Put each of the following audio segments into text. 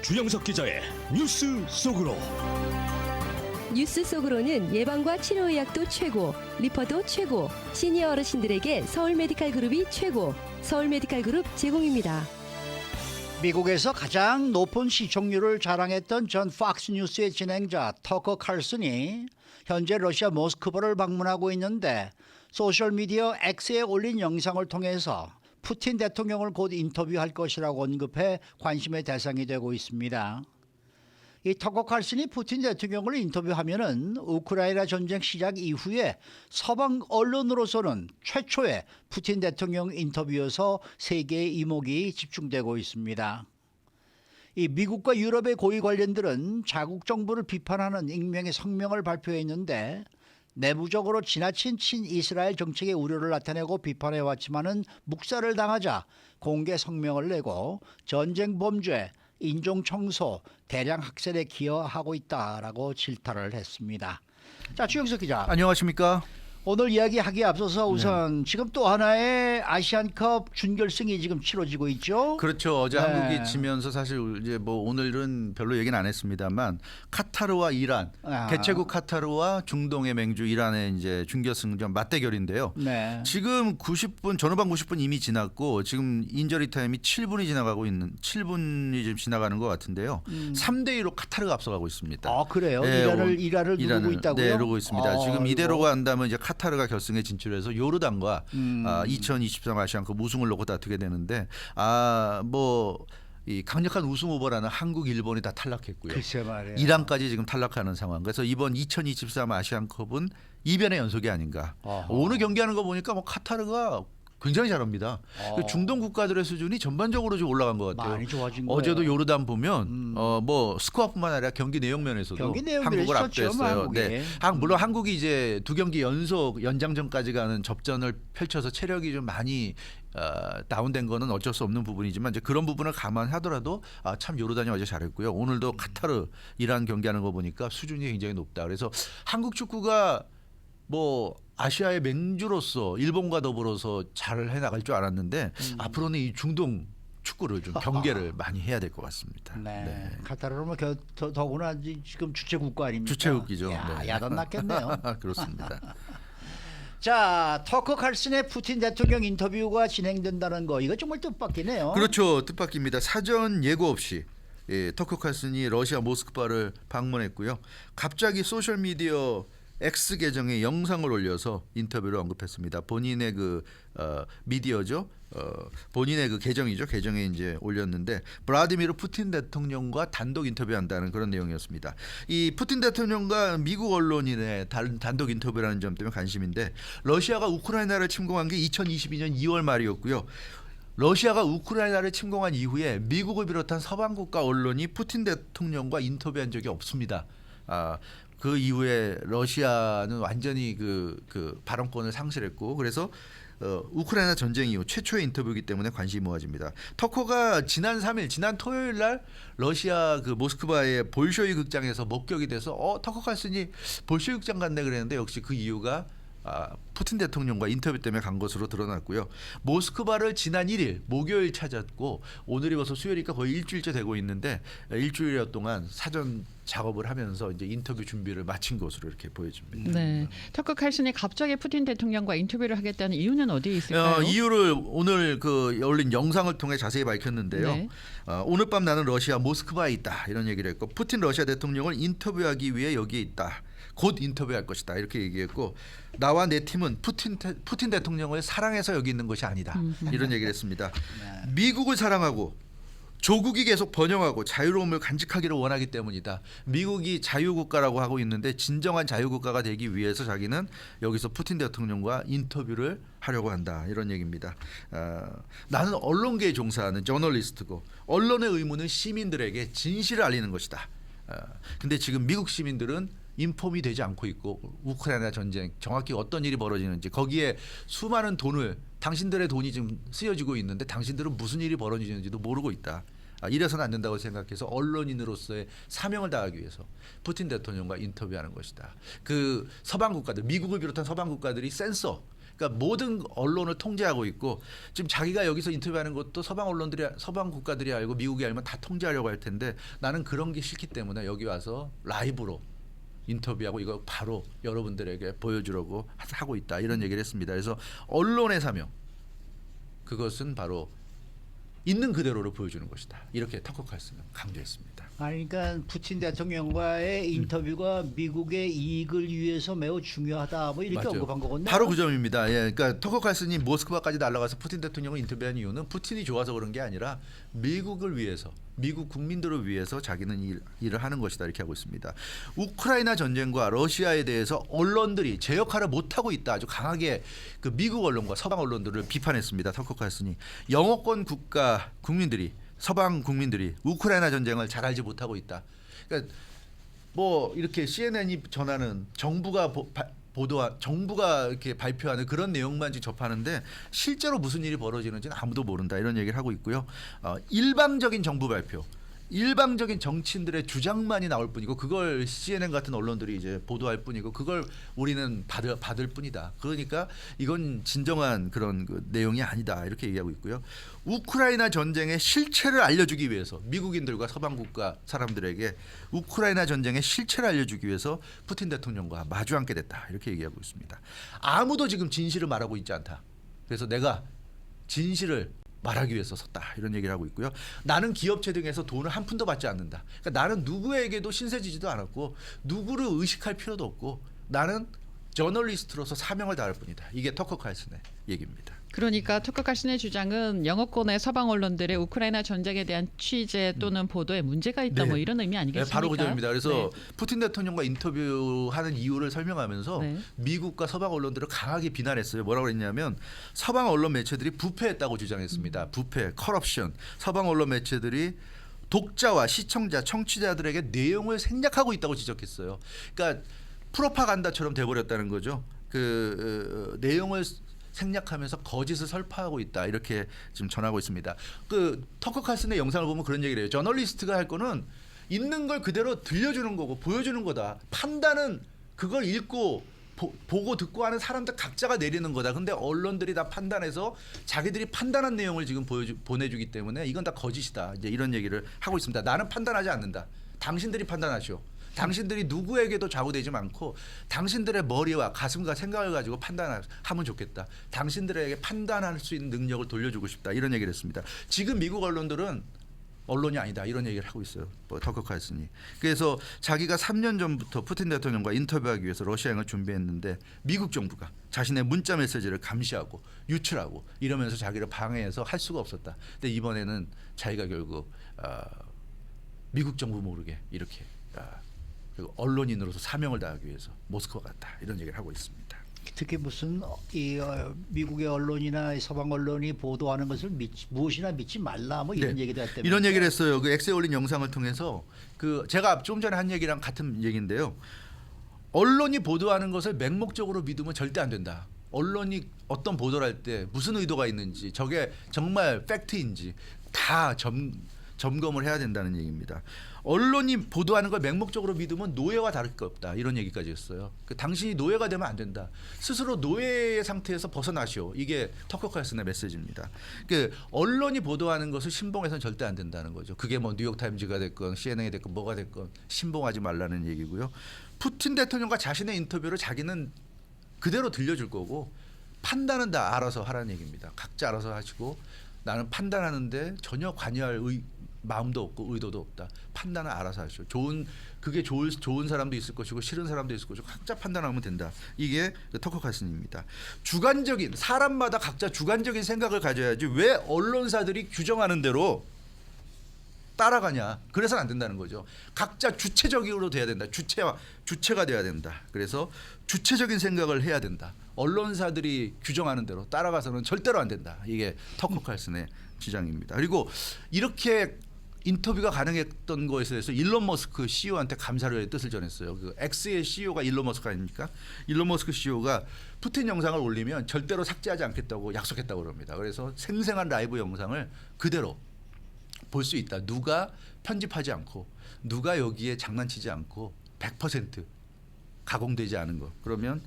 주영석 기자의 뉴스 속으로. 뉴스 속으로는 예방과 치료의학도 최고, 리퍼도 최고, 시니어 어르신들에게 서울 메디칼 그룹이 최고, 서울 메디칼 그룹 제공입니다. 미국에서 가장 높은 시청률을 자랑했던 전 팍스뉴스의 진행자 터커 칼슨이 현재 러시아 모스크바를 방문하고 있는데 소셜미디어 X에 올린 영상을 통해서 푸틴 대통령을 곧 인터뷰할 것이라고 언급해 관심의 대상이 되고 있습니다. 이 터커 칼슨이 푸틴 대통령을 인터뷰하면은 우크라이나 전쟁 시작 이후에 서방 언론으로서는 최초의 푸틴 대통령 인터뷰여서 세계의 이목이 집중되고 있습니다. 이 미국과 유럽의 고위 관련들은 자국 정부를 비판하는 익명의 성명을 발표했는데 내부적으로 지나친 친이스라엘 정책의 우려를 나타내고 비판해 왔지만은 묵살을 당하자 공개 성명을 내고 전쟁 범죄, 인종 청소, 대량 학살에 기여하고 있다라고 질타를 했습니다. 자, 주영석 기자. 안녕하십니까? 오늘 이야기하기에 앞서서 우선 지금 또 하나의 아시안컵 준결승이 지금 치러지고 있죠. 그렇죠. 어제 네. 한국이 지면서 사실 이제 뭐 오늘은 별로 얘기는 안 했습니다만 카타르와 이란, 개최국 카타르와 중동의 맹주 이란의 이제 준결승전 맞대결인데요. 네. 지금 90분 전후반 90분 이미 지났고 지금 인저리 타임이 7분이 지나가고 있는 7분이 지금 지나가는 것 같은데요. 3대 2로 카타르가 앞서가고 있습니다. 아, 그래요? 네, 이란을 누르고 있다고요? 네, 누르고 있습니다. 아, 지금 이거. 이대로 간다면 이제 카타르가 결승에 진출해서 요르단과 2023 아시안컵 우승을 놓고 다투게 되는데 뭐 이 강력한 우승 후보라는 한국, 일본이 다 탈락했고요. 글쎄 말이에요. 이란까지 지금 탈락하는 상황. 그래서 이번 2023 아시안컵은 이변의 연속이 아닌가. 어허. 오늘 경기하는 거 보니까 뭐 카타르가 굉장히 잘합니다. 중동 국가들의 수준이 전반적으로 좀 올라간 것 같아요. 많이 좋아진 거예요. 어제도 요르단 보면 뭐 스코어뿐만 아니라 경기 내용 면에서도 경기 내용 한국을 면에서 졌죠, 압도했어요. 한국이. 네. 물론 한국이 이제 두 경기 연속 연장전까지 가는 접전을 펼쳐서 체력이 좀 많이 다운된 거는 어쩔 수 없는 부분이지만 이제 그런 부분을 감안하더라도 참 요르단이 어제 잘했고요. 오늘도 카타르 이란 경기하는 거 보니까 수준이 굉장히 높다. 그래서 한국 축구가 뭐 아시아의 맹주로서 일본과 더불어서 잘 해나갈 줄 알았는데 앞으로는 이 중동 축구를 좀 경계를 많이 해야 될 것 같습니다. 네. 카타르는 뭐 더구나 지금 주최 국가 아닙니까? 주최국이죠. 야, 네. 야단 났겠네요. 그렇습니다. 자, 터커 칼슨의 푸틴 대통령 인터뷰가 진행된다는 거 이거 정말 뜻밖이네요. 그렇죠. 뜻밖입니다. 사전 예고 없이 터커 칼슨이 러시아 모스크바를 방문했고요. 갑자기 소셜 미디어 X 계정에 영상을 올려서 인터뷰를 언급했습니다. 본인의 그 미디어죠. 본인의 그 계정이죠. 계정에 이제 올렸는데 블라디미르 푸틴 대통령과 단독 인터뷰한다는 그런 내용이었습니다. 이 푸틴 대통령과 미국 언론인의 단독 인터뷰라는 점 때문에 관심인데 러시아가 우크라이나를 침공한 게 2022년 2월 말이었고요. 러시아가 우크라이나를 침공한 이후에 미국을 비롯한 서방 국가 언론이 푸틴 대통령과 인터뷰한 적이 없습니다. 그 이후에 러시아는 완전히 그 발언권을 상실했고 그래서 우크라이나 전쟁 이후 최초의 인터뷰이기 때문에 관심이 모아집니다. 터커가 지난 3일 지난 토요일 날 러시아 그 모스크바의 볼쇼이 극장에서 목격이 돼서 터커 칼슨이 볼쇼이 극장 갔네 그랬는데 역시 그 이유가 푸틴 대통령과 인터뷰 때문에 간 것으로 드러났고요. 모스크바를 지난 1일 목요일 찾았고 오늘이 벌써 수요일이니까 거의 일주일째 되고 있는데 일주일 동안 사전 작업을 하면서 이제 인터뷰 준비를 마친 것으로 이렇게 보여집니다. 네, 터커 칼슨이 갑자기 푸틴 대통령과 인터뷰를 하겠다는 이유는 어디에 있을까요? 이유를 오늘 올린 영상을 통해 자세히 밝혔는데요. 네. 오늘 밤 나는 러시아 모스크바에 있다 이런 얘기를 했고 푸틴 러시아 대통령을 인터뷰하기 위해 여기에 있다. 곧 인터뷰할 것이다 이렇게 얘기했고 나와 내 팀은 푸틴 대통령을 사랑해서 여기 있는 것이 아니다 이런 얘기를 했습니다. 미국을 사랑하고 조국이 계속 번영하고 자유로움을 간직하기를 원하기 때문이다. 미국이 자유국가라고 하고 있는데 진정한 자유국가가 되기 위해서 자기는 여기서 푸틴 대통령과 인터뷰를 하려고 한다 이런 얘기입니다. 나는 언론계에 종사하는 저널리스트고 언론의 의무는 시민들에게 진실을 알리는 것이다. 근데 지금 미국 시민들은 인폼이 되지 않고 있고 우크라이나 전쟁 정확히 어떤 일이 벌어지는지 거기에 수많은 돈을 당신들의 돈이 지금 쓰여지고 있는데 당신들은 무슨 일이 벌어지는지도 모르고 있다. 이래서는 안 된다고 생각해서 언론인으로서의 사명을 다하기 위해서 푸틴 대통령과 인터뷰하는 것이다. 그 서방 국가들 미국을 비롯한 서방 국가들이 센서 그러니까 모든 언론을 통제하고 있고 지금 자기가 여기서 인터뷰하는 것도 서방 국가들이 알고 미국이 알면 다 통제하려고 할 텐데 나는 그런 게 싫기 때문에 여기 와서 라이브로 인터뷰하고 이거 바로 여러분들에게 보여주려고 하고 있다 이런 얘기를 했습니다. 그래서 언론의 사명 그것은 바로 있는 그대로를 보여주는 것이다. 이렇게 터커 칼슨은 강조했습니다. 아니, 그러니까 푸틴 대통령과의 인터뷰가 미국의 이익을 위해서 매우 중요하다. 뭐 이렇게 맞아요. 언급한 거거든요. 바로 그 점입니다. 예, 그러니까 터커 칼슨이 모스크바까지 날아가서 푸틴 대통령을 인터뷰한 이유는 푸틴이 좋아서 그런 게 아니라 미국을 위해서, 미국 국민들을 위해서 자기는 일을 하는 것이다 이렇게 하고 있습니다. 우크라이나 전쟁과 러시아에 대해서 언론들이 제 역할을 못 하고 있다. 아주 강하게 그 미국 언론과 서방 언론들을 비판했습니다. 터커 칼슨이 영어권 국가 국민들이 서방 국민들이 우크라이나 전쟁을 잘 알지 못하고 있다. 그러니까 뭐 이렇게 CNN이 전하는 정부가 정부가 이렇게 발표하는 그런 내용만 지금 접하는데 실제로 무슨 일이 벌어지는지는 아무도 모른다 이런 얘기를 하고 있고요. 일방적인 정부 발표, 일방적인 정치인들의 주장만이 나올 뿐이고 그걸 CNN 같은 언론들이 이제 보도할 뿐이고 그걸 우리는 받을 뿐이다. 그러니까 이건 진정한 그런 그 내용이 아니다 이렇게 얘기하고 있고요. 우크라이나 전쟁의 실체를 알려주기 위해서 미국인들과 서방 국가 사람들에게 우크라이나 전쟁의 실체를 알려주기 위해서 푸틴 대통령과 마주 앉게 됐다 이렇게 얘기하고 있습니다. 아무도 지금 진실을 말하고 있지 않다. 그래서 내가 진실을 말하기 위해서 섰다 이런 얘기를 하고 있고요. 나는 기업체 등에서 돈을 한 푼도 받지 않는다. 그러니까 나는 누구에게도 신세지지도 않았고 누구를 의식할 필요도 없고 나는 저널리스트로서 사명을 다할 뿐이다. 이게 터커 칼슨의 얘기입니다. 그러니까 터커 칼슨의 주장은 영어권의 서방 언론들의 우크라이나 전쟁에 대한 취재 또는 보도에 문제가 있다 네. 뭐 이런 의미 아니겠습니까? 네, 바로 그 점입니다. 그래서 네. 푸틴 대통령과 인터뷰하는 이유를 설명하면서 네. 미국과 서방 언론들을 강하게 비난했어요. 뭐라고 했냐면 서방 언론 매체들이 부패했다고 주장했습니다. 부패, 커럽션. 서방 언론 매체들이 독자와 시청자, 청취자들에게 내용을 생략하고 있다고 지적했어요. 그러니까 프로파간다처럼 돼버렸다는 거죠. 내용을 생략하면서 거짓을 설파하고 있다 이렇게 지금 전하고 있습니다. 그 터커 칼슨의 영상을 보면 그런 얘기를 해요. 저널리스트가 할 거는 있는 걸 그대로 들려주는 거고 보여주는 거다. 판단은 그걸 읽고 보고 듣고 하는 사람들 각자가 내리는 거다. 근데 언론들이 다 판단해서 자기들이 판단한 내용을 지금 보내주기 때문에 이건 다 거짓이다. 이제 이런 얘기를 하고 있습니다. 나는 판단하지 않는다. 당신들이 판단하시오. 당신들이 누구에게도 좌우되지 않고 당신들의 머리와 가슴과 생각을 가지고 판단하면 좋겠다. 당신들에게 판단할 수 있는 능력을 돌려주고 싶다. 이런 얘기를 했습니다. 지금 미국 언론들은 언론이 아니다. 이런 얘기를 하고 있어요. 터커 칼슨이. 그래서 자기가 3년 전부터 푸틴 대통령과 인터뷰하기 위해서 러시아행을 준비했는데 미국 정부가 자신의 문자 메시지를 감시하고 유출하고 이러면서 자기를 방해해서 할 수가 없었다. 근데 이번에는 자기가 결국 미국 정부 모르게 이렇게 그리고 언론인으로서 사명을 다하기 위해서 모스크바 갔다 이런 얘기를 하고 있습니다. 특히 무슨 미국의 언론이나 서방 언론이 보도하는 것을 무엇이나 믿지 말라 뭐 이런 네. 얘기도 했다면서요. 이런 얘기를 했어요. 그 X에 올린 영상을 통해서 제가 좀 전에 한 얘기랑 같은 얘기인데요. 언론이 보도하는 것을 맹목적으로 믿으면 절대 안 된다. 언론이 어떤 보도를 할 때 무슨 의도가 있는지 저게 정말 팩트인지 다 점검을 해야 된다는 얘기입니다. 언론이 보도하는 걸 맹목적으로 믿으면 노예와 다를 게 없다. 이런 얘기까지 했어요. 당신이 노예가 되면 안 된다. 스스로 노예의 상태에서 벗어나시오. 이게 터커 칼슨의 메시지입니다. 언론이 보도하는 것을 신봉해서는 절대 안 된다는 거죠. 그게 뭐 뉴욕타임즈가 됐건 CNN이 됐건 뭐가 됐건 신봉하지 말라는 얘기고요. 푸틴 대통령과 자신의 인터뷰를 자기는 그대로 들려줄 거고 판단은 다 알아서 하라는 얘기입니다. 각자 알아서 하시고 나는 판단하는데 전혀 관여할 마음도 없고 의도도 없다. 판단은 알아서 하시오. 그게 좋은 사람도 있을 것이고 싫은 사람도 있을 것이고 각자 판단하면 된다. 이게 터커 칼슨입니다. 사람마다 각자 주관적인 생각을 가져야지 왜 언론사들이 규정하는 대로 따라가냐. 그래서는 안 된다는 거죠. 각자 주체적으로 돼야 된다. 주체가 돼야 된다. 그래서 주체적인 생각을 해야 된다. 언론사들이 규정하는 대로 따라가서는 절대로 안 된다. 이게 터커 칼슨의 주장입니다. 그리고 이렇게 인터뷰가 가능했던 것에 대해서 일론 머스크 CEO한테 감사를 뜻을 전했어요. 그 X의 CEO가 일론 머스크 아닙니까? 일론 머스크 CEO가 푸틴 영상을 올리면 절대로 삭제하지 않겠다고 약속했다고 그럽니다. 그래서 생생한 라이브 영상을 그대로 볼 수 있다. 누가 편집하지 않고 누가 여기에 장난치지 않고 100% 가공되지 않은 거. 그러면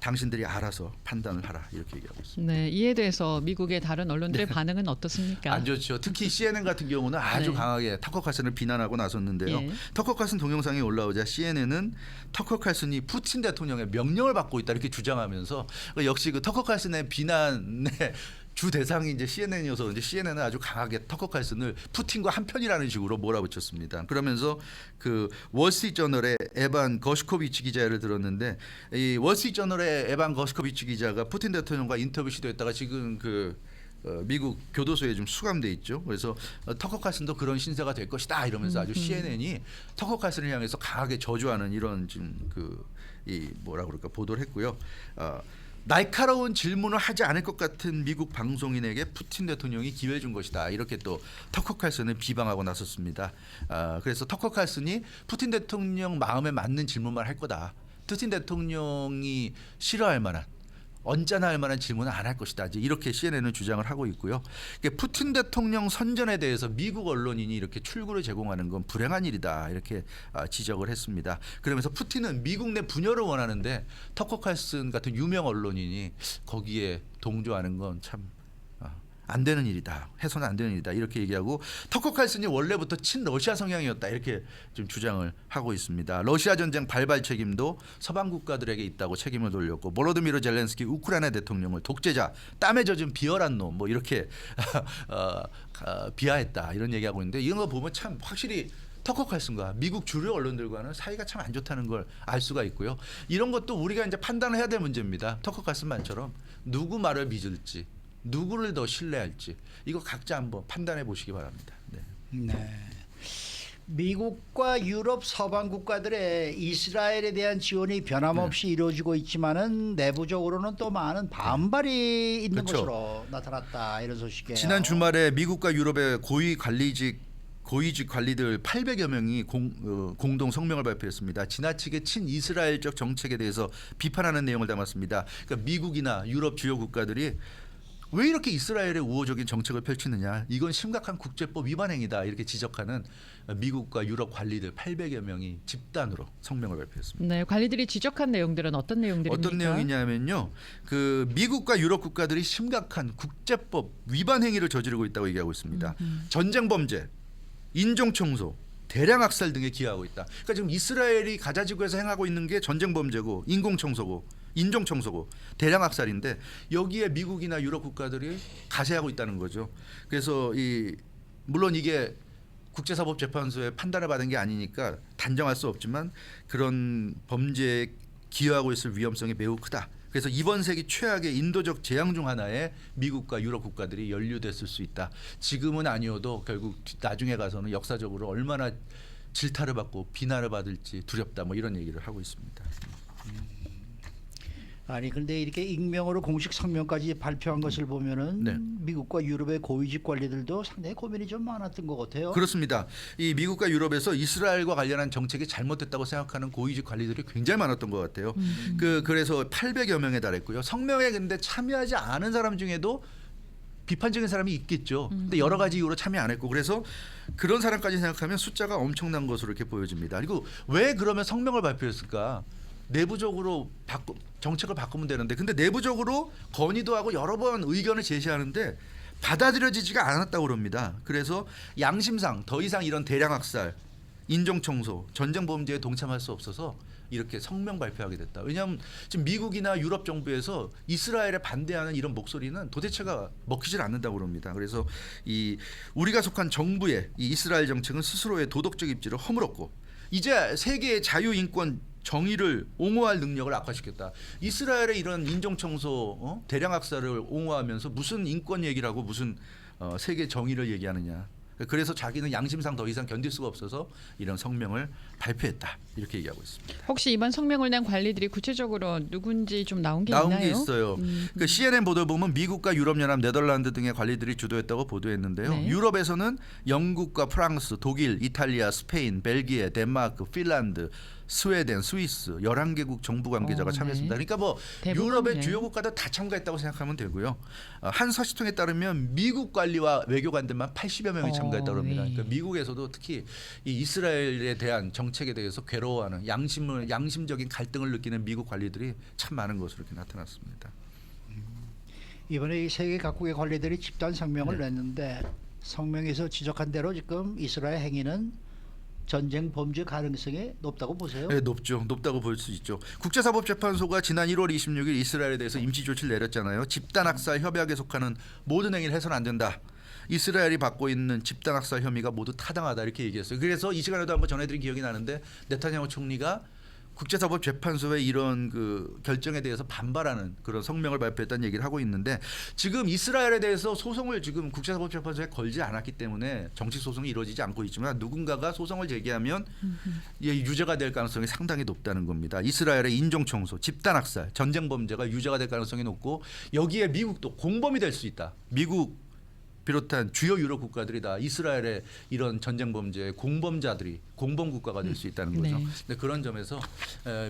당신들이 알아서 판단을 하라 이렇게 얘기하고 있습니다. 네, 이에 대해서 미국의 다른 언론들의 반응은 어떻습니까? 안 좋죠. 특히 CNN 같은 경우는 아주 네. 강하게 터커 칼슨을 비난하고 나섰는데요. 예. 터커 칼슨 동영상이 올라오자 CNN은 터커 칼슨이 푸틴 대통령의 명령을 받고 있다 이렇게 주장하면서 역시 그 터커 칼슨의 비난의 주 대상이 이제 CNN이어서 이제 CNN은 아주 강하게 터커 칼슨을 푸틴과 한편이라는 식으로 몰아붙였습니다. 그러면서 그 월스트리트저널의 에반 거시코비치 기자를 들었는데 이 월스트리트저널의 에반 거시코비치 기자가 푸틴 대통령과 인터뷰 시도했다가 지금 미국 교도소에 좀 수감돼 있죠. 그래서 터커 칼슨도 그런 신세가 될 것이다 이러면서 아주 CNN이 터커 칼슨을 향해서 강하게 저주하는 이런 지금 이 뭐라 그럴까 보도를 했고요. 날카로운 질문을 하지 않을 것 같은 미국 방송인에게 푸틴 대통령이 기회 준 것이다. 이렇게 또 터커 칼슨을 비방하고 나섰습니다. 그래서 터커 칼슨이 푸틴 대통령 마음에 맞는 질문만 할 거다. 푸틴 대통령이 싫어할 만한 언짢아 할 만한 질문은 안 할 것이다. 이제 이렇게 CNN은 주장을 하고 있고요. 푸틴 대통령 선전에 대해서 미국 언론인이 이렇게 출구를 제공하는 건 불행한 일이다. 이렇게 지적을 했습니다. 그러면서 푸틴은 미국 내 분열을 원하는데 터커 칼슨 같은 유명 언론인이 거기에 동조하는 건 참 안 되는 일이다. 해서는 안 되는 일이다. 이렇게 얘기하고 터커 칼슨이 원래부터 친러시아 성향이었다. 이렇게 좀 주장을 하고 있습니다. 러시아 전쟁 발발 책임도 서방 국가들에게 있다고 책임을 돌렸고 볼로디미르 젤렌스키 우크라이나 대통령을 독재자, 땀에 젖은 비열한 놈 뭐 이렇게 비하했다. 이런 얘기하고 있는데 이런 거 보면 참 확실히 터커 칼슨과 미국 주류 언론들과는 사이가 참 안 좋다는 걸 알 수가 있고요. 이런 것도 우리가 이제 판단을 해야 될 문제입니다. 터커 칼슨만처럼 누구 말을 믿을지 누구를 더 신뢰할지 이거 각자 한번 판단해 보시기 바랍니다. 네. 네. 미국과 유럽 서방 국가들의 이스라엘에 대한 지원이 변함없이 이루어지고 있지만은 내부적으로는 또 많은 반발이 있는 그렇죠. 것으로 나타났다 이런 소식이에요. 지난 주말에 미국과 유럽의 고위직 관리들 800여 명이 공동 성명을 발표했습니다. 지나치게 친이스라엘적 정책에 대해서 비판하는 내용을 담았습니다. 그러니까 미국이나 유럽 주요 국가들이 왜 이렇게 이스라엘의 우호적인 정책을 펼치느냐. 이건 심각한 국제법 위반 행위다. 이렇게 지적하는 미국과 유럽 관리들 800여 명이 집단으로 성명을 발표했습니다. 네, 관리들이 지적한 내용들은 어떤 내용들입니까? 어떤 내용이냐면요. 그 미국과 유럽 국가들이 심각한 국제법 위반 행위를 저지르고 있다고 얘기하고 있습니다. 전쟁 범죄, 인종 청소, 대량 학살 등에 기여하고 있다. 그러니까 지금 이스라엘이 가자지구에서 행하고 있는 게 전쟁 범죄고 인공 청소고 인종 청소고 대량 학살인데 여기에 미국이나 유럽 국가들이 가세하고 있다는 거죠. 그래서 물론 이게 국제사법재판소의 판단을 받은 게 아니니까 단정할 수 없지만 그런 범죄에 기여하고 있을 위험성이 매우 크다. 그래서 이번 세기 최악의 인도적 재앙 중 하나에 미국과 유럽 국가들이 연루됐을 수 있다. 지금은 아니어도 결국 나중에 가서는 역사적으로 얼마나 질타를 받고 비난을 받을지 두렵다. 뭐 이런 얘기를 하고 있습니다. 아니 근데 이렇게 익명으로 공식 성명까지 발표한 것을 보면은 네. 미국과 유럽의 고위직 관리들도 상당히 고민이 좀 많았던 것 같아요. 그렇습니다. 이 미국과 유럽에서 이스라엘과 관련한 정책이 잘못됐다고 생각하는 고위직 관리들이 굉장히 많았던 것 같아요. 그래서 800여 명에 달했고요. 성명에 근데 참여하지 않은 사람 중에도 비판적인 사람이 있겠죠. 근데 여러 가지 이유로 참여 안 했고 그래서 그런 사람까지 생각하면 숫자가 엄청난 것으로 이렇게 보여집니다. 그리고 왜 그러면 성명을 발표했을까? 내부적으로 정책을 바꾸면 되는데 근데 내부적으로 건의도 하고 여러 번 의견을 제시하는데 받아들여지지가 않았다고 그럽니다. 그래서 양심상 더 이상 이런 대량 학살, 인종 청소, 전쟁 범죄에 동참할 수 없어서 이렇게 성명 발표하게 됐다. 왜냐하면 지금 미국이나 유럽 정부에서 이스라엘에 반대하는 이런 목소리는 도대체가 먹히질 않는다고 그럽니다. 그래서 우리가 속한 정부의 이 이스라엘 정책은 스스로의 도덕적 입지를 허물었고 이제 세계의 자유, 인권, 정의를 옹호할 능력을 악화시켰다. 이스라엘의 이런 인종 청소, 대량 학살을 옹호하면서 무슨 인권 얘기를 하고 무슨 세계 정의를 얘기하느냐. 그래서 자기는 양심상 더 이상 견딜 수가 없어서 이런 성명을 발표했다. 이렇게 얘기하고 있습니다. 혹시 이번 성명을 낸 관리들이 구체적으로 누군지 좀 나온 게 나온 있나요? 게 있어요. 그 CNN 보도 보면 미국과 유럽연합, 네덜란드 등의 관리들이 주도했다고 보도했는데요. 네. 유럽에서는 영국과 프랑스, 독일, 이탈리아, 스페인, 벨기에, 덴마크, 핀란드, 스웨덴, 스위스 11개국 정부 관계자가 참여했습니다. 네. 그러니까 뭐 대부분, 유럽의 네. 주요 국가도 다 참가했다고 생각하면 되고요. 한 서식통에 따르면 미국 관리와 외교관들만 80여 명이 참가했다고 합니다. 네. 그러니까 미국에서도 특히 이 이스라엘에 대한 정책에 대해서 괴로워하는 양심적인 갈등을 느끼는 미국 관리들이 참 많은 것으로 이렇게 나타났습니다. 이번에 이 세계 각국의 관리들이 집단 성명을 냈는데 성명에서 지적한 대로 지금 이스라엘 행위는 전쟁 범죄 가능성이 높다고 보세요? 네, 높다고 볼 수 있죠. 국제사법재판소가 지난 1월 26일 이스라엘에 대해서 임시 조치를 내렸잖아요. 집단학살 협약에 속하는 모든 행위를 해서는 안 된다. 이스라엘이 받고 있는 집단학살 혐의가 모두 타당하다 이렇게 얘기했어요. 그래서 이 시간에도 한번 전해드린 기억이 나는데 네타냐후 총리가 국제사법재판소의 이런 그 결정에 대해서 반발하는 그런 성명을 발표했다는 얘기를 하고 있는데 지금 이스라엘에 대해서 소송을 지금 국제사법재판소에 걸지 않았기 때문에 정식 소송이 이루어지지 않고 있지만 누군가가 소송을 제기하면 유죄가 될 가능성이 상당히 높다는 겁니다. 이스라엘의 인종청소, 집단학살, 전쟁 범죄가 유죄가 될 가능성이 높고 여기에 미국도 공범이 될 수 있다. 미국 비롯한 주요 유럽 국가들이 다 이스라엘의 이런 전쟁 범죄의 공범자들이 공범 국가가 될 수 있다는 거죠. 네. 근데 그런 점에서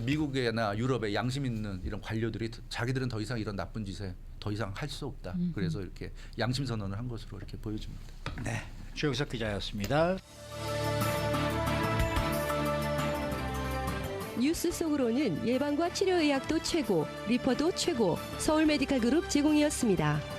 미국이나 유럽의 양심 있는 이런 관료들이 자기들은 더 이상 이런 나쁜 짓에 더 이상 할 수 없다. 그래서 이렇게 양심 선언을 한 것으로 이렇게 보여집니다. 네, 주영석 기자였습니다. 뉴스 속으로는 예방과 치료의학도 최고, 리퍼도 최고, 서울 메디칼 그룹 제공이었습니다.